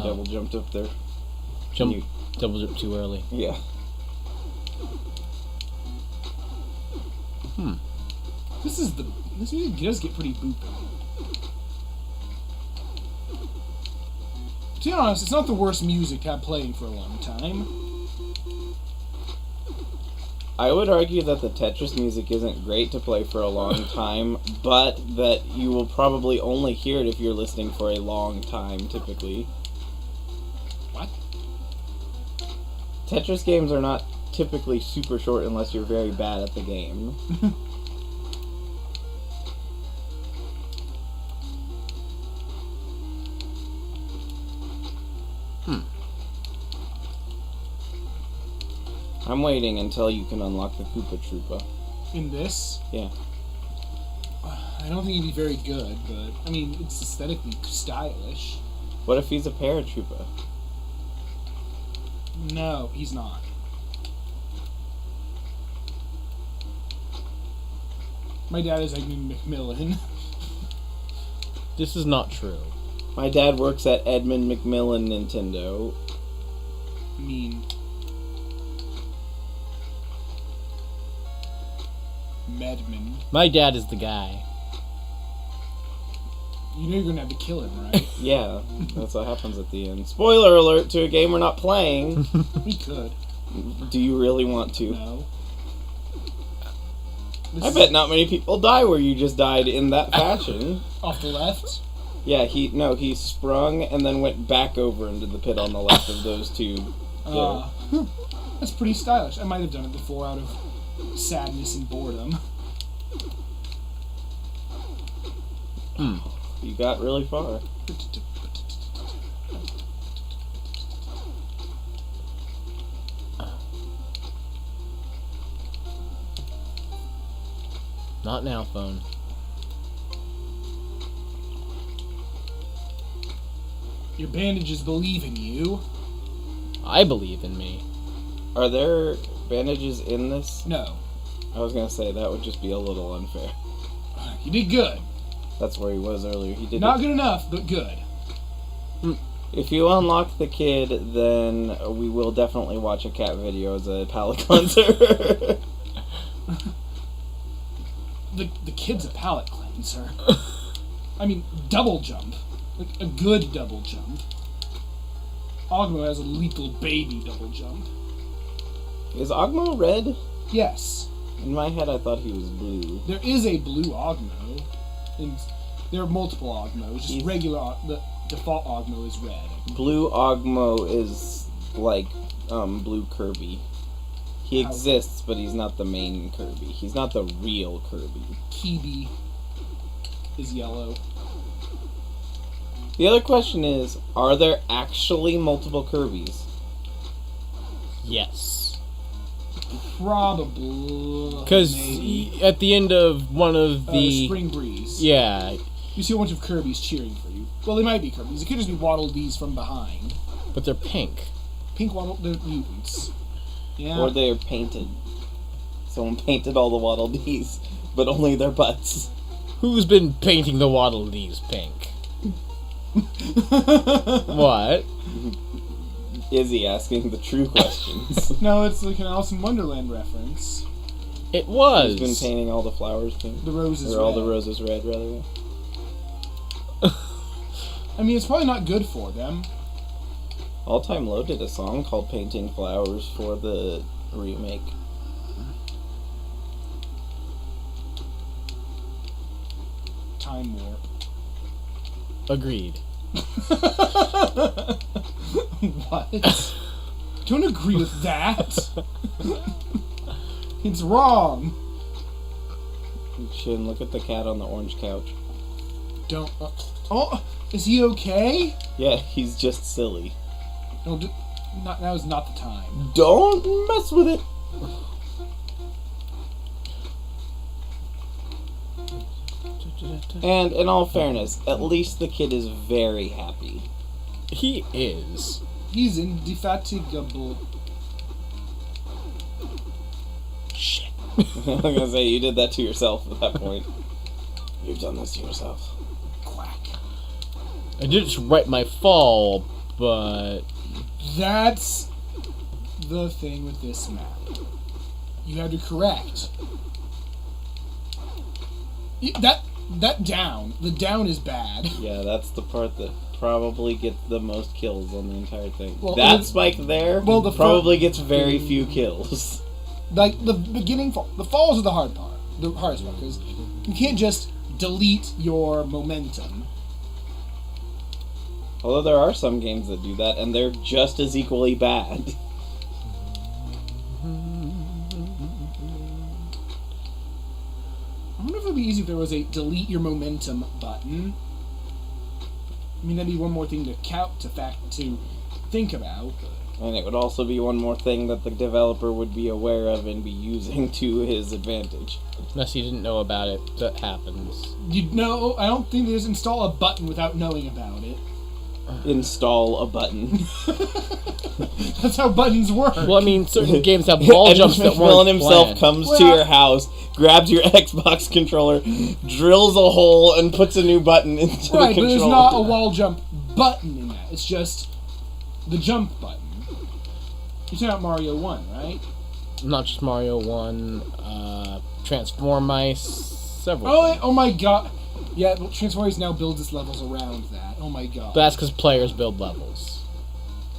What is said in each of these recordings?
double jumped up there. Double jump too early. Yeah. This music does get pretty boopy. To be honest, it's not the worst music to have playing for a long time. I would argue that the Tetris music isn't great to play for a long time, but that you will probably only hear it if you're listening for a long time, typically. What? Tetris games are not typically super short unless you're very bad at the game. I'm waiting until you can unlock the Koopa Troopa. In this? Yeah. I don't think he'd be very good, but, I mean, it's aesthetically stylish. What if he's a Paratroopa? No, he's not. My dad is Edmund McMillan. This is not true. My dad works at Edmund McMillan Nintendo. I mean... Medman. My dad is the guy. You know you're gonna have to kill him, right? Yeah, that's what happens at the end. Spoiler alert to a game we're not playing. We could. Do you really want to? No. I bet not many people die where you just died in that fashion. Off the left? Yeah, he sprung and then went back over into the pit on the left of those two. That's pretty stylish. I might have done it before out of sadness and boredom. You got really far. Not now, phone. Your bandages believe in you. I believe in me. Are there bandages in this? No. I was gonna say that would just be a little unfair. You did good. That's where he was earlier. He did Not good enough, but good. If you unlock the kid, then we will definitely watch a cat video as a palate cleanser. The kid's a palate cleanser. I mean, double jump. Like, a good double jump. Ogmo has a lethal baby double jump. Is Ogmo red? Yes. In my head, I thought he was blue. There is a blue Ogmo. And there are multiple Ogmos. Just regular, the default Ogmo is red. Blue Ogmo is like blue Kirby. He exists, but he's not the main Kirby. He's not the real Kirby. Kibi is yellow. The other question is, are there actually multiple Kirbys? Yes. Probably. Because at the end of one of the... Spring Breeze. Yeah. You see a bunch of Kirbys cheering for you. Well, they might be Kirbys. It could just be Waddle Dees from behind. But they're pink. Pink Waddle... They're mutants. Yeah. Or they're painted. Someone painted all the Waddle Dees, but only their butts. Who's been painting the Waddle Dees pink? What? Izzy asking the true questions. No, it's like an Alice in Wonderland reference. It was. Who's been painting all the flowers pink? The roses or red. all the roses red, rather. I mean, it's probably not good for them. All Time Low did a song called Painting Flowers for the remake. Time warp. Agreed. What? Don't agree with that. It's wrong. Shin, look at the cat on the orange couch. Don't. Oh, is he okay? Yeah, he's just silly. No, now is not the time. Don't mess with it. And in all fairness, at least the kid is very happy. He is. He's indefatigable. Shit. I'm gonna say you did that to yourself at that point. You've done this to yourself. Quack. I did it to right my fall but That's the thing with this map. You had to correct. The down is bad. Yeah, that's the part that probably gets the most kills on the entire thing. Well, that spike there the probably gets very few kills. Like the beginning fall, the falls are the hardest part, because you can't just delete your momentum. Although there are some games that do that, and they're just as equally bad. I wonder if it would be easy if there was a delete your momentum button. I mean, that'd be one more thing to think about. And it would also be one more thing that the developer would be aware of and be using to his advantage. unless you didn't know about it, that happens. I don't think there's install a button without knowing about it. Install a button. That's how buttons work. Well, I mean, certain games have wall jumps that McMillan weren't himself planned. comes to your house, grabs your Xbox controller, drills a hole, and puts a new button into the controller. Right, but there's not a wall jump button in that. It's just the jump button. You're talking about Mario 1, right? Not just Mario 1, Transform Ice, several. Oh my god. Yeah, Transformers now builds its levels around that. Oh my god. But that's because players build levels.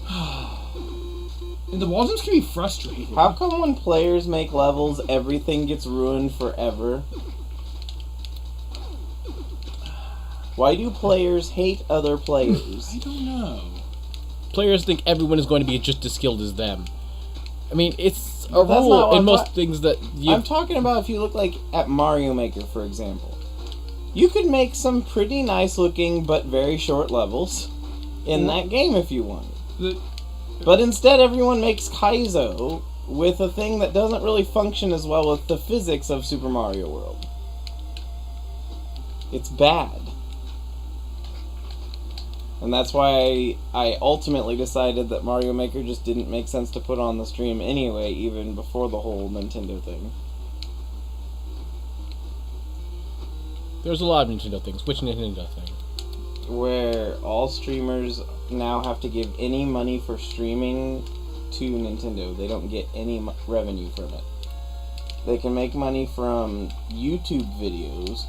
And the wall jumps can be frustrating. How come when players make levels, everything gets ruined forever? Why do players hate other players? I don't know. Players think everyone is going to be just as skilled as them. I mean, it's a But that's not rule what in I'm most ta- things that you... I'm talking about if you look like at Mario Maker, for example. You could make some pretty nice looking but very short levels in that game if you wanted. But instead everyone makes Kaizo with a thing that doesn't really function as well with the physics of Super Mario World. It's bad. And that's why I ultimately decided that Mario Maker just didn't make sense to put on the stream anyway, even before the whole Nintendo thing. There's a lot of Nintendo things. Which Nintendo thing? Where all streamers now have to give any money for streaming to Nintendo. They don't get any revenue from it. They can make money from YouTube videos,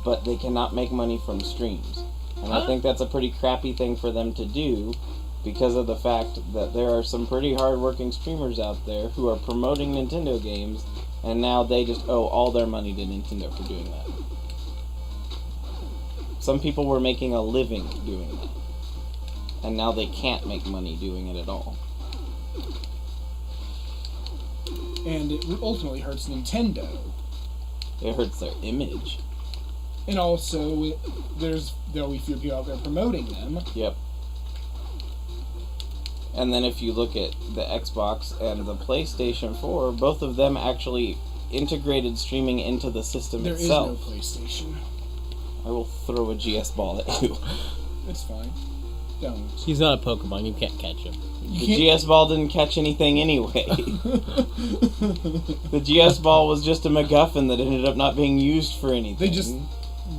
but they cannot make money from streams. And I think that's a pretty crappy thing for them to do because of the fact that there are some pretty hard-working streamers out there who are promoting Nintendo games, and now they just owe all their money to Nintendo for doing that. Some people were making a living doing that, and now they can't make money doing it at all. And it ultimately hurts Nintendo. It hurts their image. And also, there'll be fewer people out there promoting them. Yep. And then if you look at the Xbox and the PlayStation 4, both of them actually integrated streaming into the system There is itself. no PlayStation. I will throw a GS ball at you. It's fine. Don't. He's not a Pokemon. You can't catch him. The GS ball didn't catch anything anyway. The GS ball was just a MacGuffin that ended up not being used for anything. They just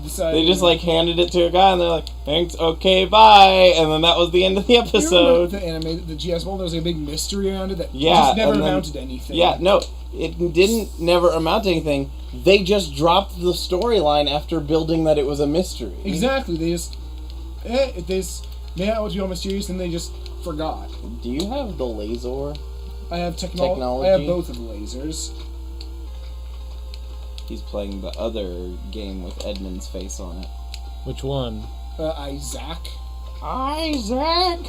decided. They just like handed it to a guy and they're like, "Thanks, okay, bye," and then that was the end of the You remember episode. the anime, the GS Ball? There was a big mystery around it that Yeah, just never and then- amounted to anything. Yeah, no, it didn't never amount to anything. They just dropped the storyline after building that it was a mystery. Exactly. They just made out to be all mysterious, and they just forgot. Do you have the laser? I have Technology? I have both of the lasers. He's playing the other game with Edmund's face on it. Which one? Isaac. Isaac!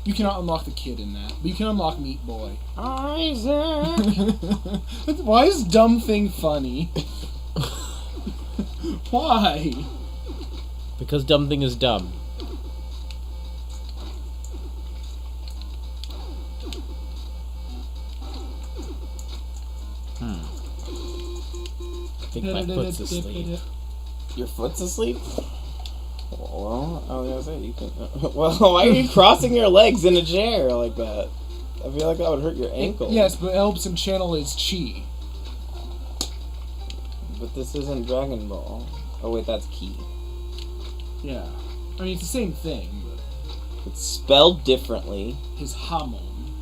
You cannot unlock the kid in that, but you can unlock Meat Boy. Isaac! Why is dumb thing funny? Why? Because dumb thing is dumb. I think my foot's asleep. Your foot's asleep? Well, I was gonna say, you can... Well, why are you crossing your legs in a chair like that? I feel like that would hurt your ankle. Yes, but it helps him channel his chi. But this isn't Dragon Ball. Oh wait, that's Key. Yeah. I mean, it's the same thing, but It's spelled differently. his Hamon.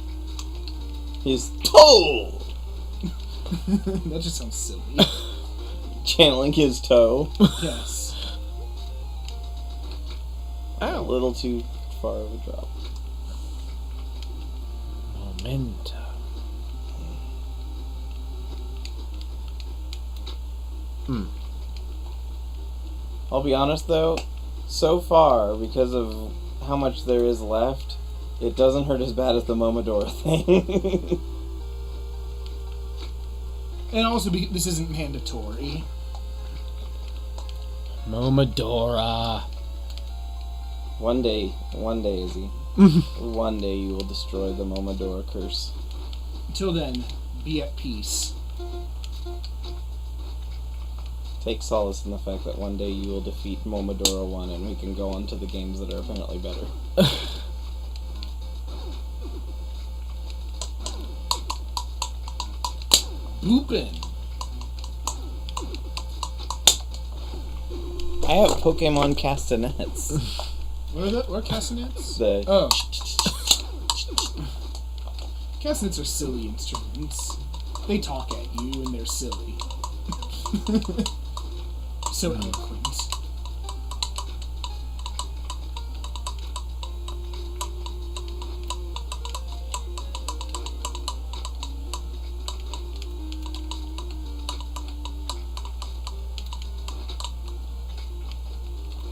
His toe! That just sounds silly. Channeling his toe. Yes. A little too far of a drop. Momento. I'll be honest though, so far, because of how much there is left, it doesn't hurt as bad as the Momodora thing. And also, this isn't mandatory. Momodora. One day, Izzy. One day you will destroy the Momodora curse. Until then, be at peace. Take solace in the fact that one day you will defeat Momodora 1 and we can go on to the games that are apparently better. Boopin'. I have Pokemon Castanets. What are that? What are castanets? The Oh. Castanets are silly instruments. They talk at you and they're silly. So eloquent.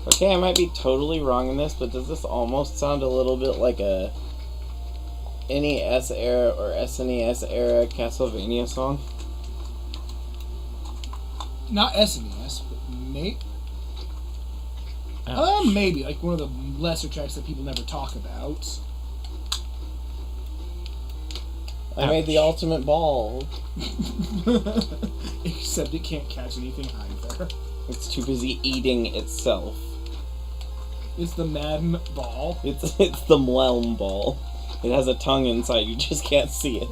Okay, I might be totally wrong in this, but does this almost sound a little bit like a NES era or SNES era Castlevania song? Not SNES, but maybe like one of the lesser tracks that people never talk about. I made the ultimate ball. Except it can't catch anything either. It's too busy eating itself. It's the Madden ball. It's the Mlelm ball. It has a tongue inside, you just can't see it.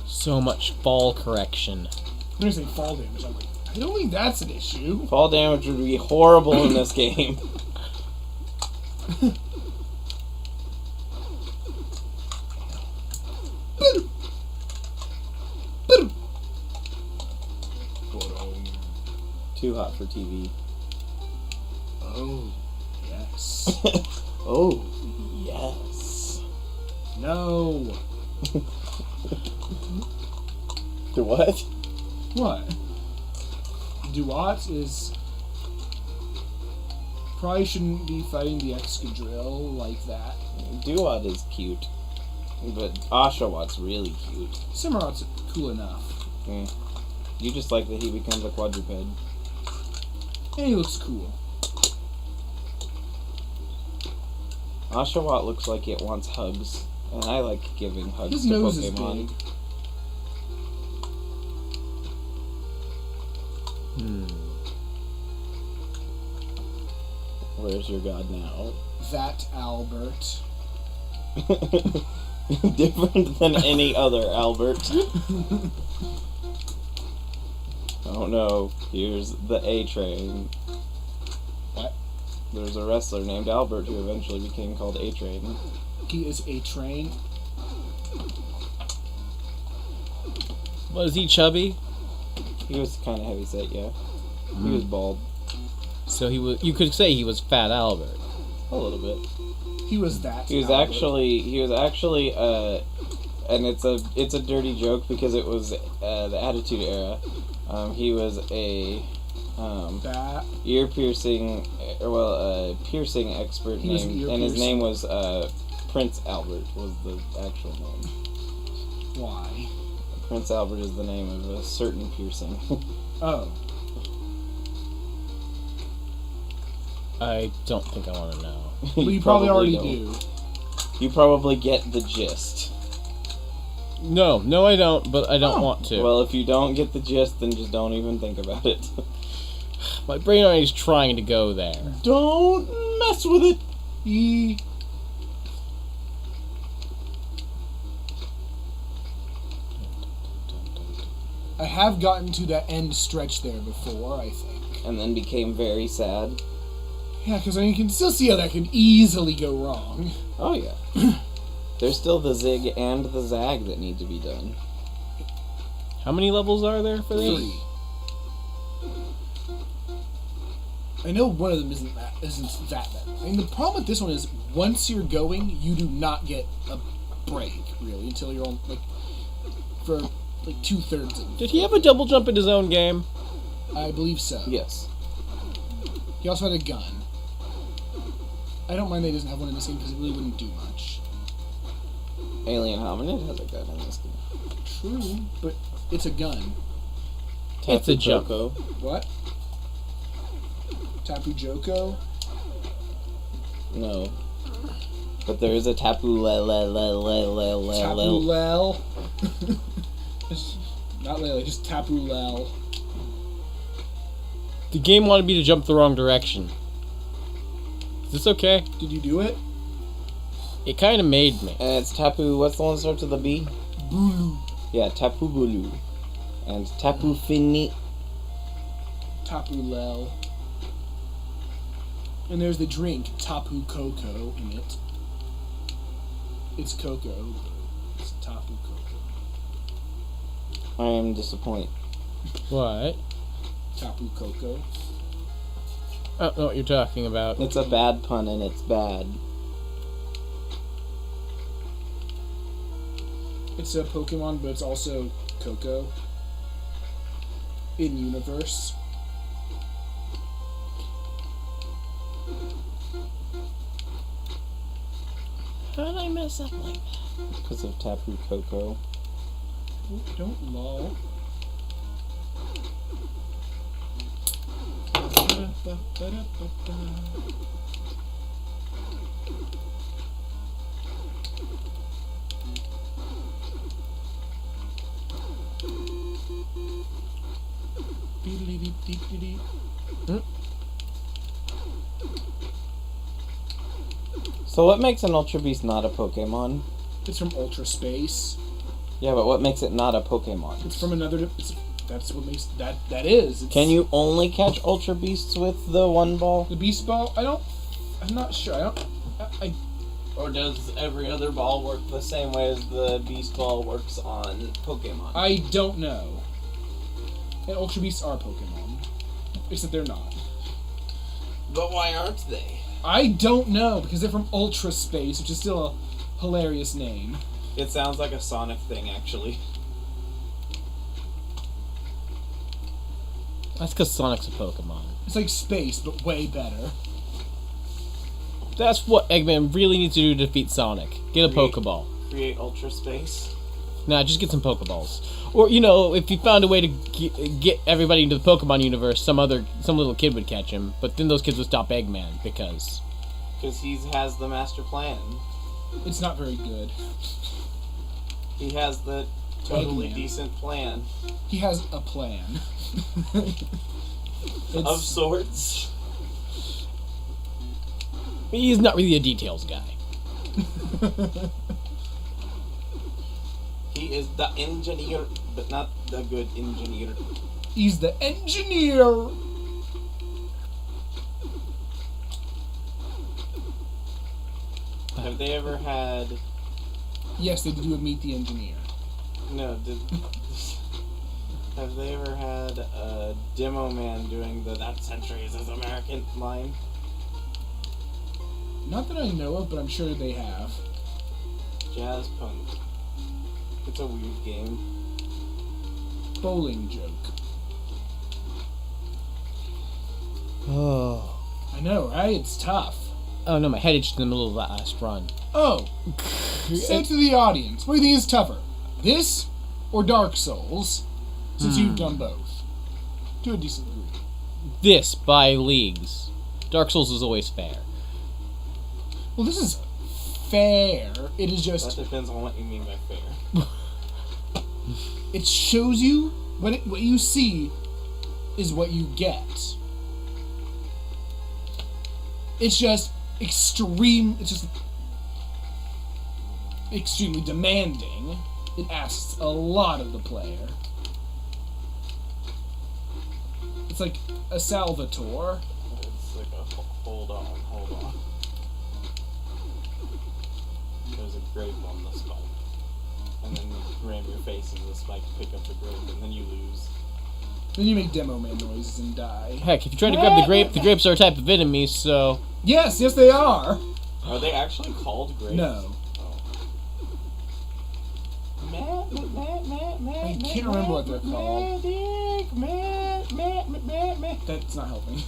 So much fall correction. I'm gonna say fall damage. I'm like, I don't think that's an issue. Fall damage would be horrible in this game. Too hot for TV. Oh, yes. Oh, yes. No. The what? What? Duat is... Probably shouldn't be fighting the Excadrill like that. Duat is cute. But Oshawott really cute. Cimarron's cool enough. Mm. You just like that he becomes a quadruped. And he looks cool. Oshawott looks like it wants hugs. And I like giving hugs His to nose is Pokemon. big. Where's your god now? That Albert. Different than any other Albert. Oh no, here's the A-Train. What? There's a wrestler named Albert who eventually became called A-Train. He is a train. Was he chubby? He was kind of heavyset, yeah. He was bald. So he was. You could say he was Fat Albert. A little bit. He was that. He was actually, and it's a dirty joke because it was the Attitude Era. He was a that. piercing expert He was named, ear and his piercing. name was Prince Albert was the actual name. Why? Prince Albert is the name of a certain piercing. Oh. I don't think I want to know. Well, you probably already don't. do. You probably get the gist. No, I don't. But I don't Oh. want to. Well, if you don't get the gist, then just don't even think about it. My brain already is trying to go there. Don't mess with it. E. I have gotten to that end stretch there before, I think. And then became very sad. Yeah, because you can still see how that can easily go wrong. Oh yeah. There's still the zig and the zag that need to be done. How many levels are there for this? 3. I know one of them isn't that bad. I mean, the problem with this one is once you're going, you do not get a break really until you're on for 2/3 of Did he have a double jump in his own game? I believe so. Yes. He also had a gun. I don't mind that he doesn't have one in this game because it really wouldn't do much. Alien Hominid has a gun in this game. True, but it's a gun. It's a jump. Coco. What? Tapu Joko? No. But there is a Tapu Tapu Lel. Not Lele, just Tapu Lel. The game wanted me to jump the wrong direction. Is this okay? Did you do it? It kind of made me. And it's Tapu, what's the one that starts with a B? Bulu. Yeah, Tapu Bulu. And Tapu Fini. Tapu Lel. And there's the drink, Tapu Coco, in it. It's cocoa, but it's Tapu Coco. I am disappointed. What? Tapu Coco. I don't know what you're talking about. It's a bad pun and it's bad. It's a Pokemon, but it's also Coco. In universe. How did I mess up like that? Because of Tapu Koko. Oh, don't lol. So what makes an Ultra Beast not a Pokemon? It's from Ultra Space. Yeah, but what makes it not a Pokemon? It's from another. That's what makes that is. It's Can you only catch Ultra Beasts with the one ball? the Beast Ball? I'm not sure. I Or does every other ball work the same way as the Beast Ball works on Pokemon? I don't know. And Ultra Beasts are Pokemon, except they're not. But why aren't they? I don't know because they're from Ultra Space, which is still a hilarious name. It sounds like a Sonic thing, actually. That's because Sonic's a Pokemon. It's like space, but way better. That's what Eggman really needs to do to defeat Sonic. Get a Pokeball. Create Ultra Space. Nah, just get some Pokeballs. Or, you know, if you found a way to get everybody into the Pokemon universe, some little kid would catch him. But then those kids would stop Eggman, because... Because he has the master plan. It's not very good. He has the totally Eggman. decent plan. He has a plan. Of sorts. He's not really a details guy. He is the engineer, but not the good engineer. He's the engineer. Have they ever had... Yes, they do a Meet the Engineer. No, have they ever had a demo man doing the "That Centuries is American" line? Not that I know of, but I'm sure they have. Jazz Punk. It's a weird game. Bowling joke. Oh. I know, right? It's tough. Oh no, my head itched in the middle of that last run. Oh, say to the audience, what do you think is tougher? This or Dark Souls? Since you've done both. To a decent degree. This, by leagues. Dark Souls is always fair. Well, this is fair. It is That just... depends on what you mean by fair. It shows you... What you see is what you get. It's just extreme. It's just extremely demanding. It asks a lot of the player. It's like a Salvatore. It's like a hold on. There's a grape on the spike. And then you ram your face into the spike to pick up the grape, and then you lose. Then you make Demo Man noises and die. Heck, if you try to grab the grapes are a type of enemy, so... Yes, they are. Are they actually called grapes? No. I can't remember what they're called. That's not helping.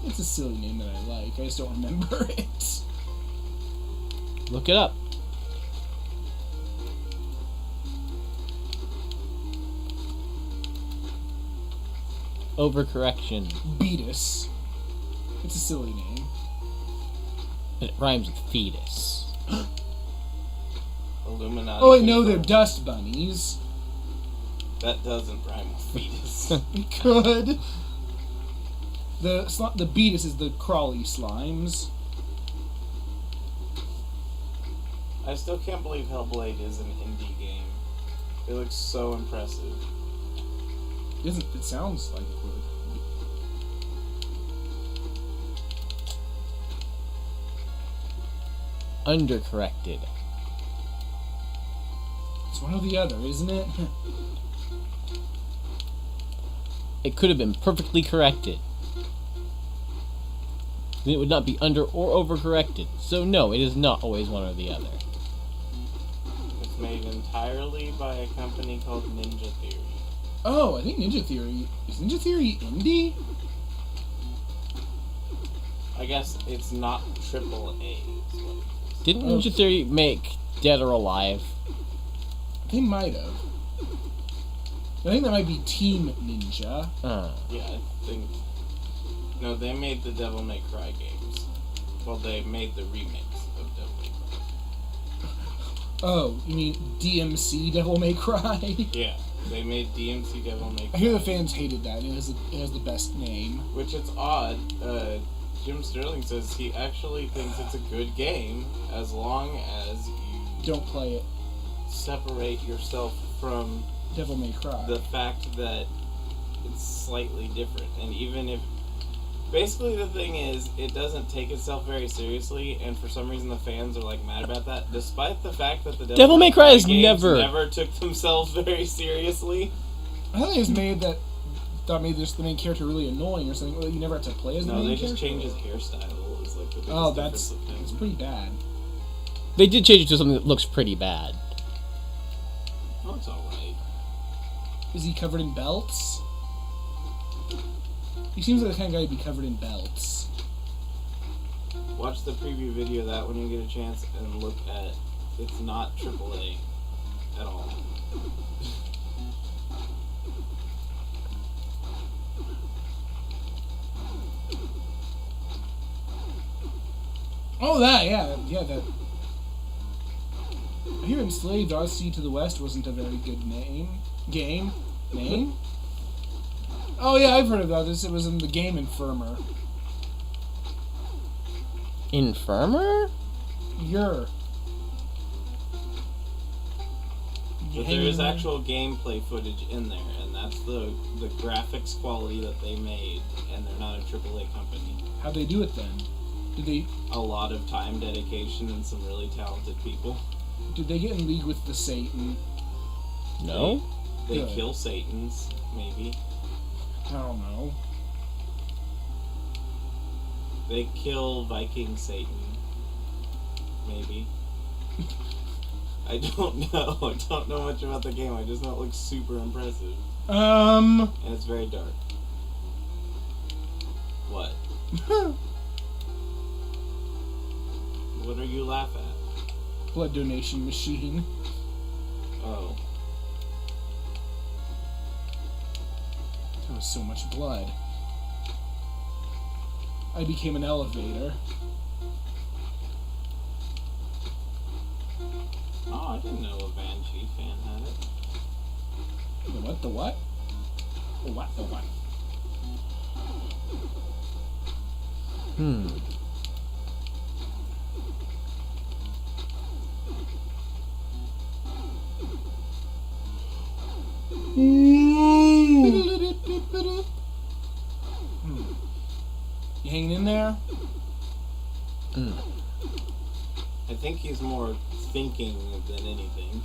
It's a silly name that I like. I just don't remember it. Look it up. Overcorrection. Beatus. It's a silly name. It rhymes with fetus. Illuminati. Oh wait, no, they're dust bunnies. That doesn't rhyme with fetus. It could. The Beatus is the crawly slimes. I still can't believe Hellblade is an indie game. It looks so impressive. It sounds like it would. Undercorrected. It's one or the other, isn't it? It could have been perfectly corrected. Then it would not be under or overcorrected. So no, it is not always one or the other. It's made entirely by a company called Ninja Theory. Oh, I think Ninja Theory... Is Ninja Theory indie? Oh. I guess it's not triple A. Is what it is. Didn't Ninja Theory make Dead or Alive? They might have. I think that might be Team Ninja. Yeah, I think... No, they made the Devil May Cry games. Well, they made the remix of Devil May Cry. Oh, you mean DMC Devil May Cry? Yeah, they made DMC Devil May Cry. I hear the fans hated that, and it has the best name. Which it's odd. Jim Sterling says he actually thinks it's a good game as long as you Don't play it. separate yourself from Devil May Cry. the fact that it's slightly different. And even if... Basically, the thing is, it doesn't take itself very seriously, and for some reason the fans are, like, mad about that, despite the fact that the Devil May Cry is games never... never took themselves very seriously. I thought it was made that... Thought maybe just the main character really annoying or something. Well, you never had to play as the No, main they character? just changed his hairstyle. Is like the biggest Oh, difference of him. that's pretty bad. They did change it to something that looks pretty bad. Oh, it's alright. Is he covered in belts? He seems like the kind of guy who'd be covered in belts. Watch the preview video of that when you get a chance and look at... It's not AAA at all. Oh, that, yeah, that. I hear Enslaved Odyssey to the West wasn't a very good name. Name? Oh, yeah, I've heard about this. It was in the game Infirmer. Infirmer? But there is actual gameplay footage in there, and that's the graphics quality that they made, and they're not a AAA company. How'd they do it then? A lot of time dedication and some really talented people. Did they get in league with the Satan? No? They Good. kill Satans, maybe. I don't know. They kill Viking Satan, maybe. I don't know. I don't know much about the game. I just know it looks super impressive. And it's very dark. What? What are you laughing at? Blood donation machine. Oh. There was so much blood. I became an elevator. Oh, I didn't know a Banshee fan had it. The what? The what? The what? The what? You hanging in there? I think he's more thinking than anything.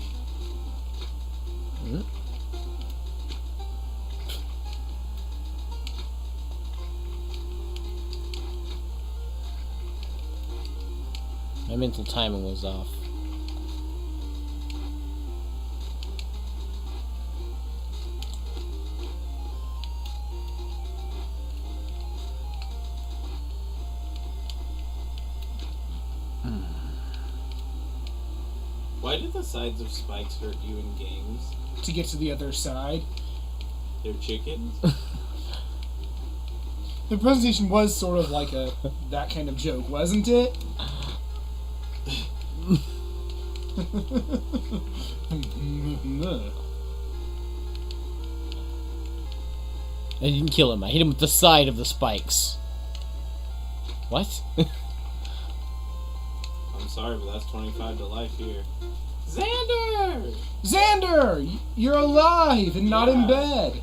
My mental timing was off. Why do the sides of spikes hurt you in games? To get to the other side. They're chickens? The presentation was sort of like that kind of joke, wasn't it? I didn't kill him. I hit him with the side of the spikes. What? I'm sorry, but that's 25 to life here. Xander! Xander! You're alive and not in Yeah. bed.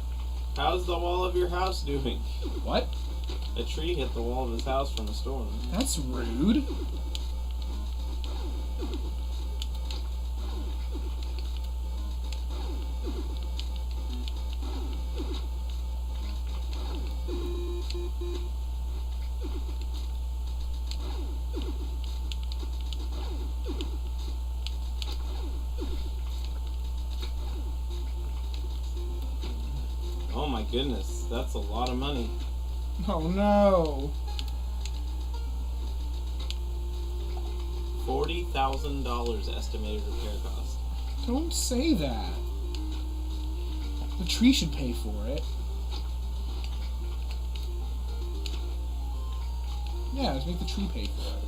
How's the wall of your house doing? What? A tree hit the wall of his house from a storm. That's rude. Oh my goodness, that's a lot of money. Oh no. $40,000 estimated repair cost. Don't say that. The tree should pay for it. Yeah, let's make the tree pay for it.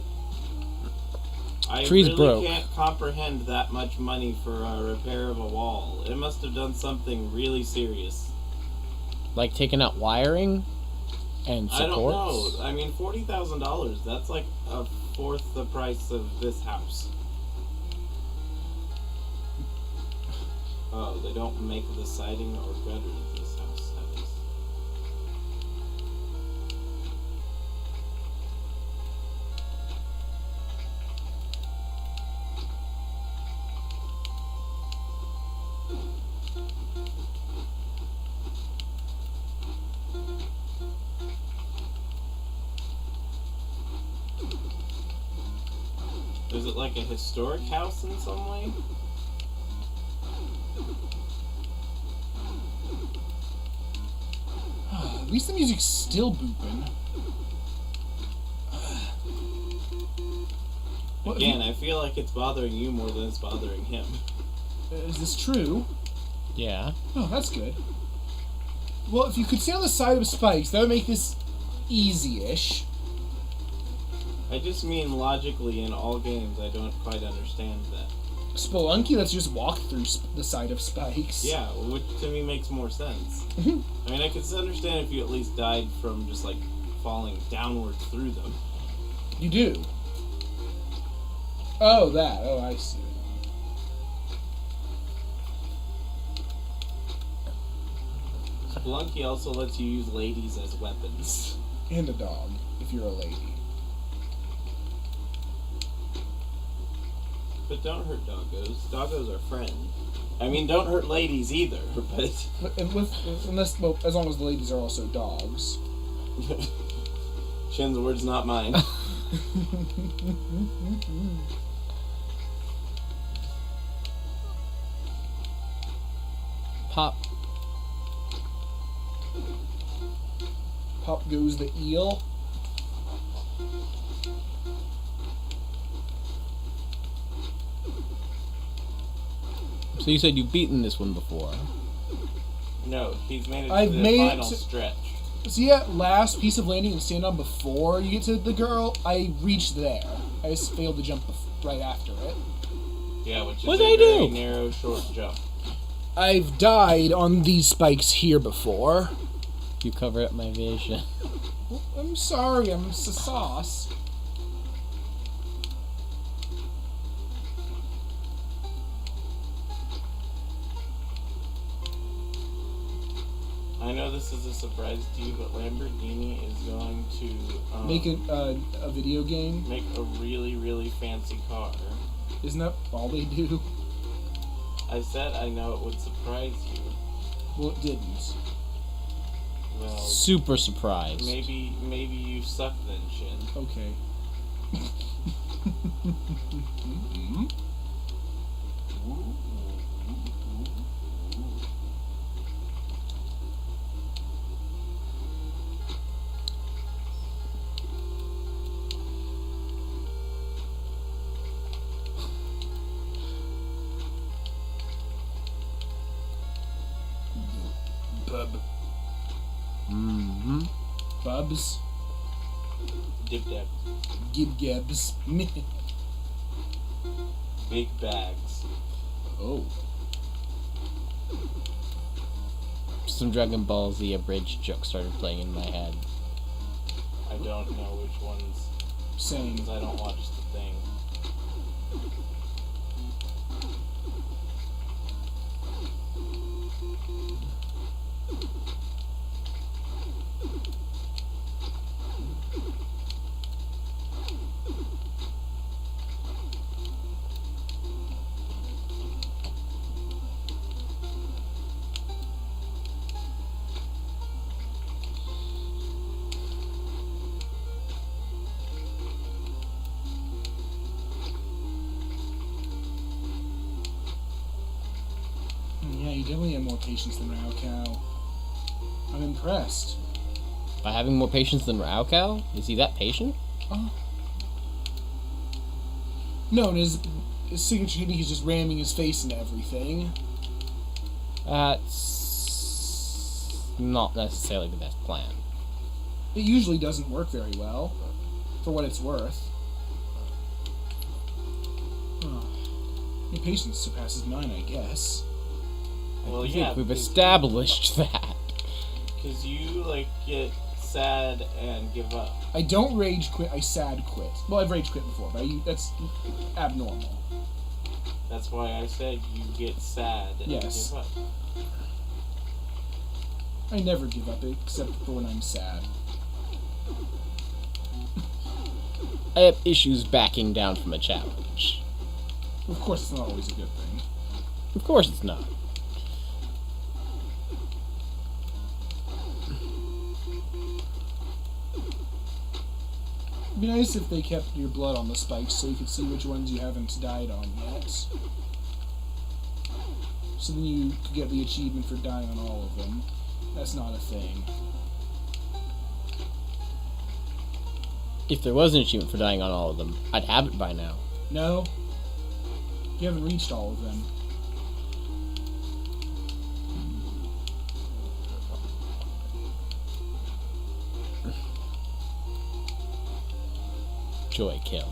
I Tree's really broke. can't comprehend that much money for a repair of a wall. It must have done something really serious. Like taking out wiring and supports? I don't know. I mean, $40,000, that's like a fourth the price of this house. Oh, they don't make the siding or gutter of this house. Heavens. Is it like a historic house in some way? At least the music's still booping. What, Again, I feel like it's bothering you more than it's bothering him. is this true? Yeah. Oh, that's good. Well, if you could stay on the side of spikes, that would make this easy-ish. I just mean logically in all games, I don't quite understand that. Spelunky lets you just walk through the side of spikes. Yeah, which to me makes more sense. I mean, I could understand if you at least died from just like falling downward through them. You do. Oh, that. Oh, I see. Spelunky also lets you use ladies as weapons. And a dog, if you're a lady. But don't hurt doggos. Doggos are friends. I mean, don't hurt ladies either, but... Unless, well, as long as the ladies are also dogs. Shin's words, not mine. Pop. Pop goes the eel. So you said you've beaten this one before. No, he's made it I've to the made it final to- stretch. See that last piece of landing and stand on before you get to the girl? I reached there. I just failed to jump right after it. Yeah, which is What'd a I very do? narrow, short jump. I've died on these spikes here before. You cover up my vision. I'm sorry, I'm sauce. I know this is a surprise to you, but Lamborghini is going to Make a video game? make a really, really fancy car. Isn't that all they do? I said I know it would surprise you. Well, it didn't. Well, Super surprised. maybe you suck then, Shin. Okay. Bub. Mm-hmm. Bubs. Dip dab. Gib Gebs. Big bags. Oh. Some Dragon Ball Z abridged joke started playing in my head. I don't know which ones, Same. because I don't watch the thing. Yeah, you definitely have more patience than Raocow. I'm impressed. By having more patience than Raocow? Is he that patient? No, and his signature technique is just ramming his face into everything. That's not necessarily the best plan. It usually doesn't work very well, for what it's worth. Your patience surpasses mine, I guess. Well, I yeah, think we've established that. because you like get sad and give up. I don't rage quit, I sad quit. Well, I've rage quit before, but that's abnormal. That's why I said you get sad and Yes. give up. I never give up, except for when I'm sad. I have issues backing down from a challenge. Of course, it's not always a good thing. Of course it's not. It'd be nice if they kept your blood on the spikes so you could see which ones you haven't died on yet. So then you could get the achievement for dying on all of them. That's not a thing. If there was an achievement for dying on all of them, I'd have it by now. No? You haven't reached all of them. Joy kill.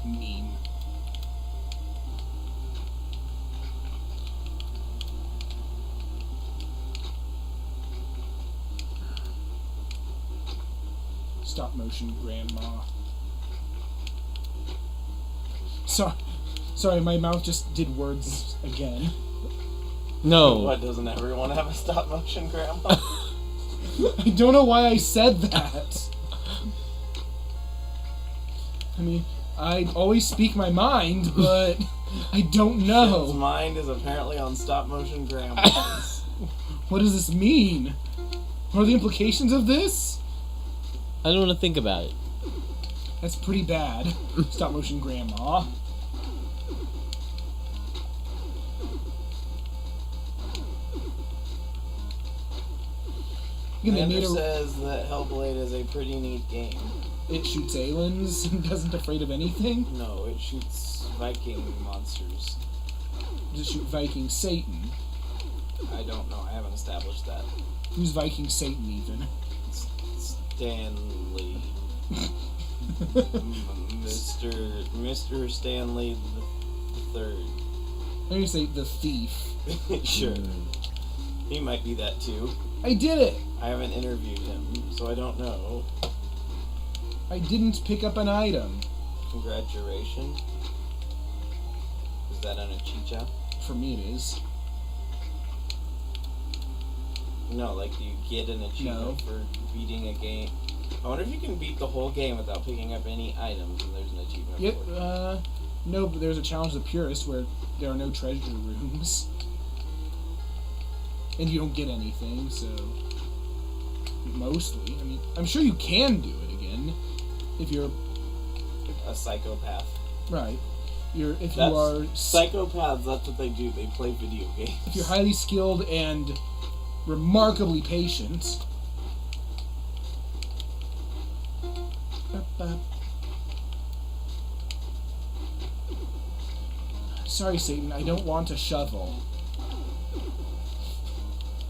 Meme. Stop motion grandma. Sorry, my mouth just did words again. No. What, doesn't everyone have a stop motion grandma? I don't know why I said that. I mean, I always speak my mind, but I don't His know. mind is apparently on stop motion grandmas. What does this mean? What are the implications of this? I don't want to think about it. That's pretty bad. Stop motion grandma. They Xander made says that Hellblade is a pretty neat game. it shoots aliens and doesn't afraid of anything. No, it shoots Viking monsters. Does it shoot Viking Satan? I don't know. I haven't established that. Who's Viking Satan even? Stanley. Mr. Stanley the third. I'm gonna say the thief. Sure. He might be that too. I did it! I haven't interviewed him, so I don't know. I didn't pick up an item. Congratulations. Is that an Achicha? For me, it is. No, like, do you get an achievement for beating a game? I wonder if you can beat the whole game without picking up any items, and there's an achievement Yep, for it. no, but there's a challenge of the purist where there are no treasure rooms. And you don't get anything, so... Mostly. I mean, I'm sure you can do it again. If you're... A psychopath. Right. If That's, you are... Psychopaths, that's what they do. They play video games. If you're highly skilled and remarkably patient... Sorry, Satan, I don't want a shovel.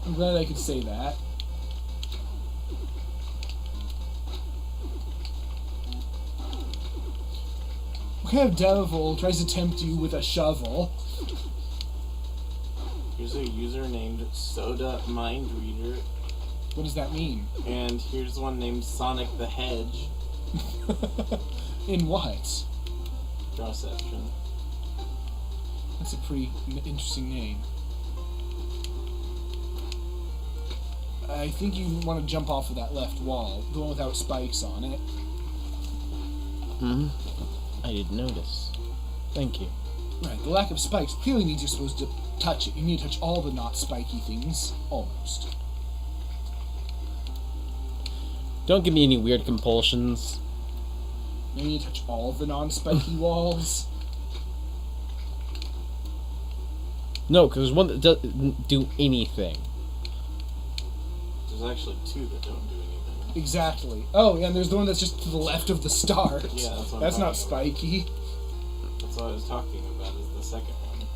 I'm glad I could say that. What kind of devil tries to tempt you with a shovel? Here's a user named Soda Mindreader, What does that mean? and here's one named Sonic the Hedge. In what? Drawception. That's a pretty interesting name. I think you want to jump off of that left wall, the one without spikes on it. Hmm? I didn't notice. Thank you. Right, the lack of spikes clearly means you're supposed to touch it. You need to touch all the not spiky things. Almost. Don't give me any weird compulsions. You need to touch all the non-spiky walls. No, because there's one that doesn't do anything. There's actually two that don't do anything. Exactly. Oh, and there's the one that's just to the left of the start. Yeah, that's what I'm That's not talking spiky. That's what I was talking about, is the second one.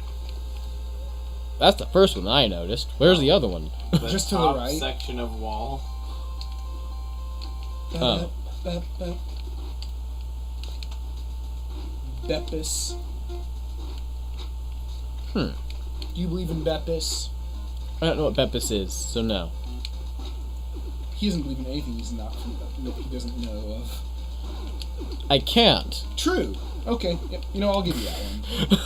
That's the first one I noticed. Where's the other one? The Just to the top right. section of wall. Oh. Beppis. Hmm. Do you believe in Beppis? I don't know what Beppis is, so no. He doesn't believe in anything he doesn't know of. I can't. True. Okay. Yep. You know, I'll give you that one.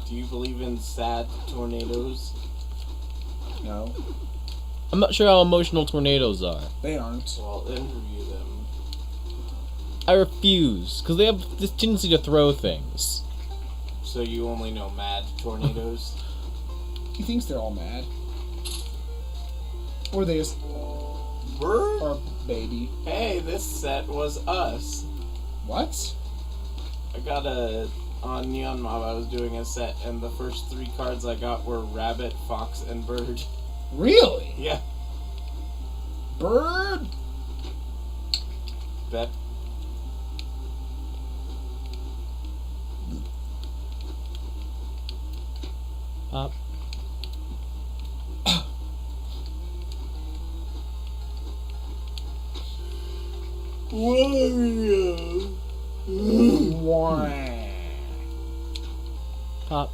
Do you believe in sad tornadoes? No, I'm not sure how emotional tornadoes are. they aren't. Well, interview them. I refuse, because they have this tendency to throw things. So you only know mad tornadoes? He thinks they're all mad. Or they just Bird? are baby. Hey, this set was us. What? I got on Neon Mob, I was doing a set, and the first 3 cards I got were rabbit, fox, and bird. Really? Yeah. Bird? Bet. Pop. Wario. Wah. Pop.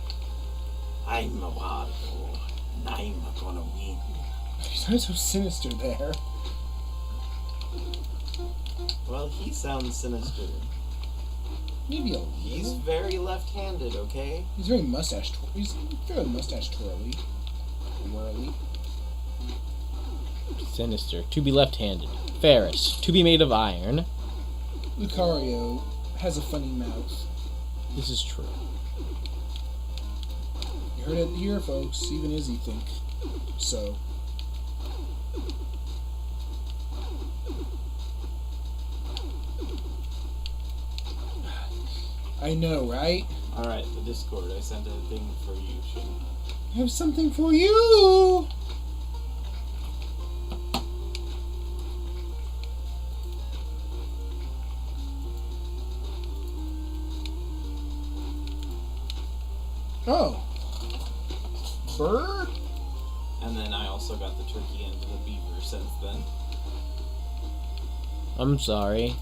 I'm a Wario, and I'm gonna win. You sound so sinister there. Well, he sounds sinister. Maybe a He's little. very left-handed, okay? He's very mustache. He's very mustache twirly. Whirly. Sinister. To be left-handed. Ferris. To be made of iron. Lucario has a funny mouth. This is true. You heard it here, folks. Even Izzy think so. I know, right? Alright, the Discord. I sent a thing for you, Shin. I have something for you. Oh. Bird? And then I also got the turkey and the beaver since then. I'm sorry.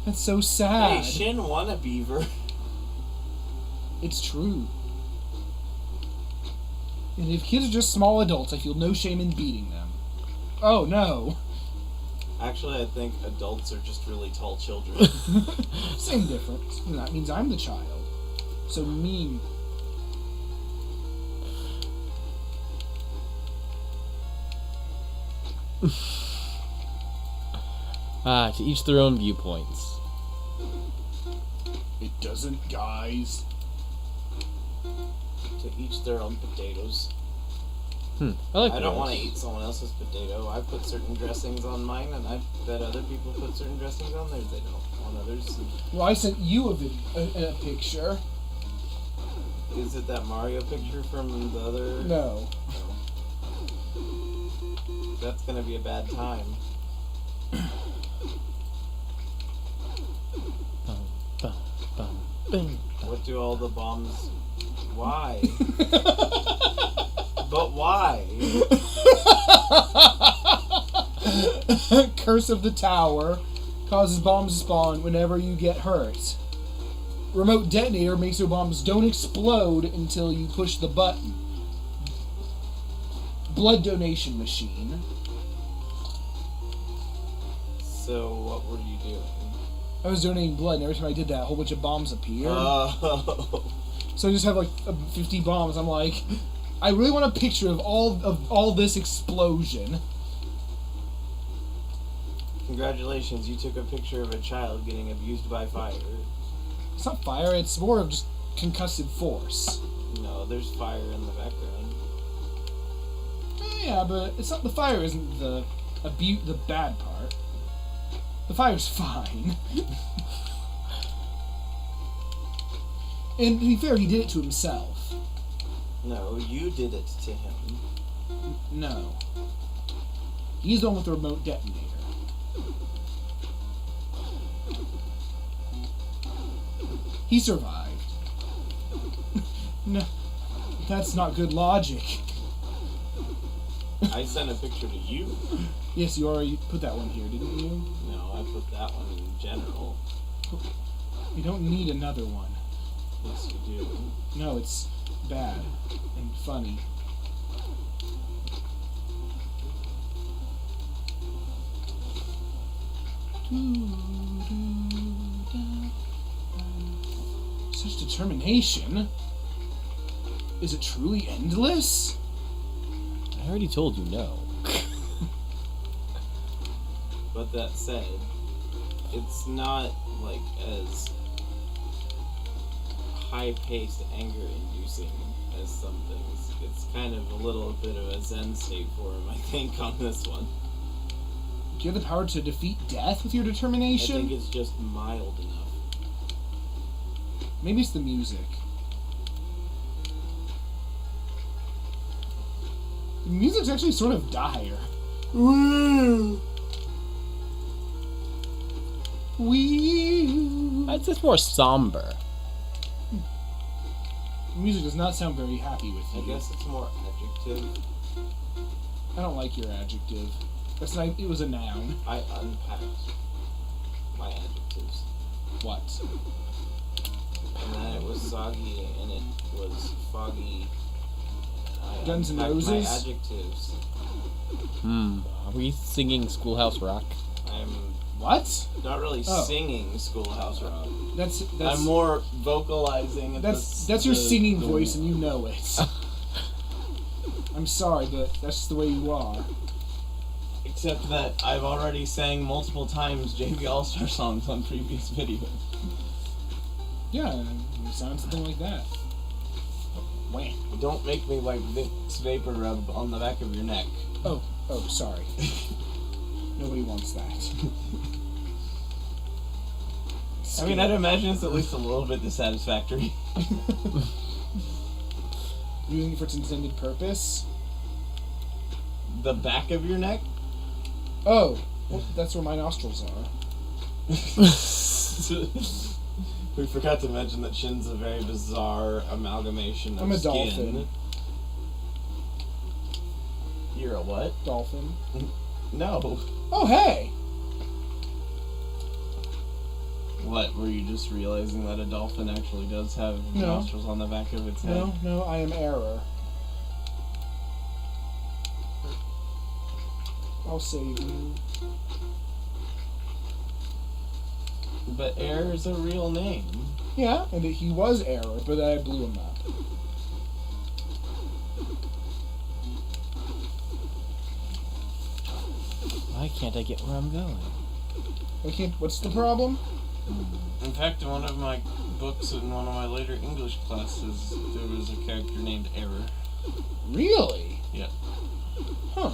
That's so sad. Hey, Shin won a beaver. It's true. And if kids are just small adults, I feel no shame in beating them. Oh, no. Actually, I think adults are just really tall children. Same difference. And that means I'm the child. So mean. To each their own viewpoints. It doesn't, guys. To each their own potatoes. I like I the don't want to ones. eat someone else's potato. I put certain dressings on mine, and I bet other people put certain dressings on theirs. They don't on others. Well, I sent you a picture. Is it that Mario picture from the other? No. That's gonna be a bad time. Bum, bum, bum. What do all the bombs? Why? But why? Curse of the Tower causes bombs to spawn whenever you get hurt. Remote detonator makes your bombs don't explode until you push the button. Blood donation machine. So what were you doing? I was donating blood, and every time I did that, a whole bunch of bombs appeared. Oh. So I just have like 50 bombs. I'm like, I really want a picture of all this explosion. Congratulations, you took a picture of a child getting abused by fire. It's not fire. It's more of just concussive force. No, there's fire in the background. Yeah, but it's not. The fire isn't the bad part. The fire's fine. And to be fair, he did it to himself. No, you did it to him. No. He's the one with the remote detonator. He survived. No, that's not good logic. I sent a picture to you. Yes, you already put that one here, didn't you? No, I put that one in general. You don't need another one. Yes, you do. No, it's bad and funny. Such determination. Is it truly endless? I already told you no. But that said, it's not like as high-paced, anger-inducing as some things. It's kind of a little bit of a zen state for him, I think, on this one. Do you have the power to defeat death with your I determination? think it's just mild enough. Maybe it's the music. The music's actually sort of dire. Woo! It's just more somber. The music does not sound very happy with I you. guess it's more adjective. I don't like your adjective. That's not, it was a noun. I unpacked my adjectives. What? And then it was soggy, and it was foggy. I Guns N' unpacked my Roses? adjectives. Are we singing Schoolhouse Rock? I'm What? not really Oh. singing Schoolhouse Rock. That's I'm more vocalizing. At that's the, your the- singing the- voice, and you know it. I'm sorry, but that's just the way you are. Except that I've already sang multiple times JV All Star songs on previous videos. Yeah, it sounds something like that. Wham. Don't make me wipe Vicks Vapor Rub on the back of your neck. Oh, sorry. Nobody wants that. I mean, I'd imagine it's at least a little bit dissatisfactory. Using it for its intended purpose. The back of your neck? Oh, well, that's where my nostrils are. We forgot to mention that Shin's a very bizarre amalgamation of I'm a skin. dolphin. You're a what? Dolphin. No. Oh, hey! What, were you just realizing that a dolphin actually does have No. nostrils on the back of its head? No, I am error. I'll save you. But Error's a real name. Yeah, and he was error, but I blew him up. Why can't I get where I'm going? What's the problem? In fact, in one of my books in one of my later English classes, there was a character named Error. Really? Yeah. Huh.